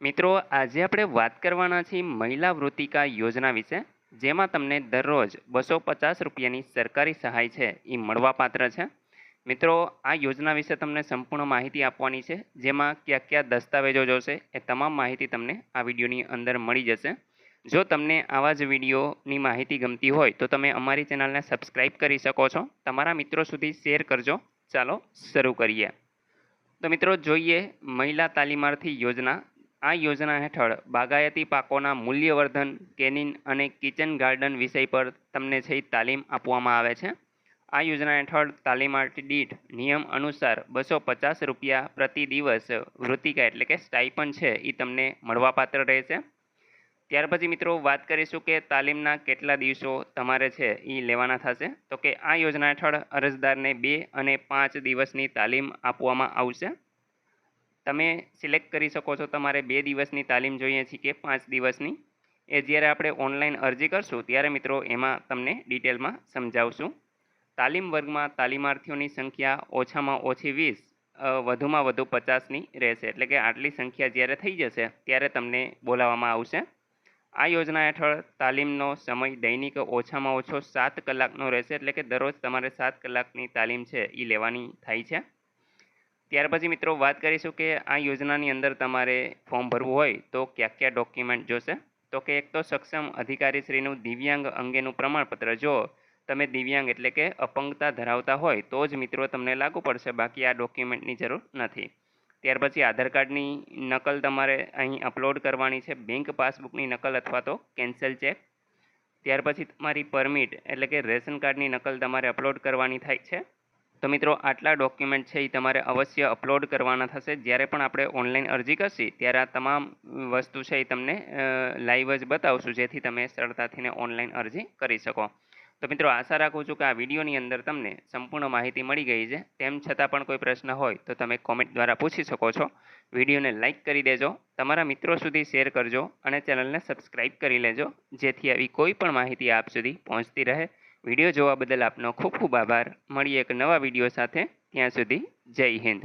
મિત્રો, આજે આપણે વાત કરવાના છીએ મહિલા વૃત્તિકા યોજના વિશે, જેમાં તમને દરરોજ 250 રૂપિયાની સરકારી સહાય છે એ મળવાપાત્ર છે. મિત્રો, આ યોજના વિશે તમને સંપૂર્ણ માહિતી આપવાની છે, જેમાં કયા કયા દસ્તાવેજો જોશે એ તમામ માહિતી તમને આ વિડીયોની અંદર મળી જશે. જો તમને આવા જ વિડીયોની માહિતી ગમતી હોય તો તમે અમારી ચેનલને સબસ્ક્રાઈબ કરી શકો છો. તમારા મિત્રો સુધી શેર કરજો. ચાલો શરૂ કરીએ. તો મિત્રો, જોઈએ મહિલા તાલીમાર્થી યોજના. આ યોજના હેઠળ બાગાયતી પાકોના મૂલ્યવર્ધન, કેનિન અને કિચન ગાર્ડન વિષય પર તમને છે ઈ તાલીમ આપવામાં આવે છે. આ યોજના હેઠળ તાલીમાર્થી દીઠ નિયમ અનુસાર 250 રૂપિયા પ્રતિ દિવસ વૃત્તિકા એટલે કે સ્ટાઇપન્ડ છે એ તમને મળવાપાત્ર રહેશે. ત્યાર પછી મિત્રો વાત કરીશું કે તાલીમના કેટલા દિવસો તમારે છે એ લેવાના થશે. તો કે આ યોજના હેઠળ અરજદારને 2 અને 5 દિવસની તાલીમ આપવામાં આવશે. તમે સિલેક્ટ કરી શકો છો તમારે 2 દિવસની તાલીમ જોઈએ છે કે 5 દિવસની. એ જ્યારે આપણે ઓનલાઈન અરજી કરશું ત્યારે મિત્રો એમાં તમને ડિટેલમાં સમજાવશું. તાલીમ વર્ગમાં તાલીમાર્થીઓની સંખ્યા ઓછામાં ઓછી 20, વધુમાં વધુ 50ની રહેશે. એટલે કે આટલી સંખ્યા જ્યારે થઈ જશે ત્યારે તમને બોલાવવામાં આવશે. આ યોજના હેઠળ તાલીમનો સમય દૈનિક ઓછામાં ઓછો 7 કલાકનો રહેશે. એટલે કે દરરોજ તમારે 7 કલાકની તાલીમ છે એ લેવાની થાય છે. ત્યાર પછી મિત્રો વાત કરીશું કે આ યોજનાની અંદર તમારે ફોર્મ ભરવું હોય તો કયા કયા ડોક્યુમેન્ટ જોશે. તો કે એક તો સક્ષમ અધિકારીશ્રીનું દિવ્યાંગ અંગેનું પ્રમાણપત્ર. જો તમે દિવ્યાંગ એટલે કે અપંગતા ધરાવતા હોય તો જ મિત્રો તમને લાગુ પડશે, બાકી આ ડોક્યુમેન્ટની જરૂર નથી. ત્યાર પછી આધાર કાર્ડની નકલ તમારે અહીં અપલોડ કરવાની છે, બેંક પાસબુકની નકલ અથવા તો કેન્સલ ચેક. ત્યાર પછી તમારી પરમિટ એટલે કે રેશન કાર્ડની નકલ તમારે અપલોડ કરવાની થાય છે. તો મિત્રો આટલા ડોક્યુમેન્ટ છે એ તમારે અવશ્ય અપલોડ કરવાના થશે. જ્યારે પણ આપણે ઓનલાઈન અરજી કરશી ત્યારે આ તમામ વસ્તુ છે એ તમને લાઈવ જ બતાવશું, જેથી તમે સરળતાથી ઓનલાઈન અરજી કરી શકો. તો મિત્રો આશા રાખું છું કે આ વિડીયોની અંદર તમને સંપૂર્ણ માહિતી મળી ગઈ છે. તેમ છતાં પણ કોઈ પ્રશ્ન હોય તો તમે કોમેન્ટ દ્વારા પૂછી શકો છો. વિડીયોને લાઇક કરી દેજો, તમારા મિત્રો સુધી શેર કરજો અને ચેનલને સબસ્ક્રાઈબ કરી લેજો, જેથી આવી કોઈ પણ માહિતી આપ સુધી પહોંચતી રહે. વિડીયો જોવા બદલ આપનો ખૂબ ખૂબ આભાર. મળીએ એક નવા વિડીયો સાથે. ત્યાં સુધી જય હિન્દ.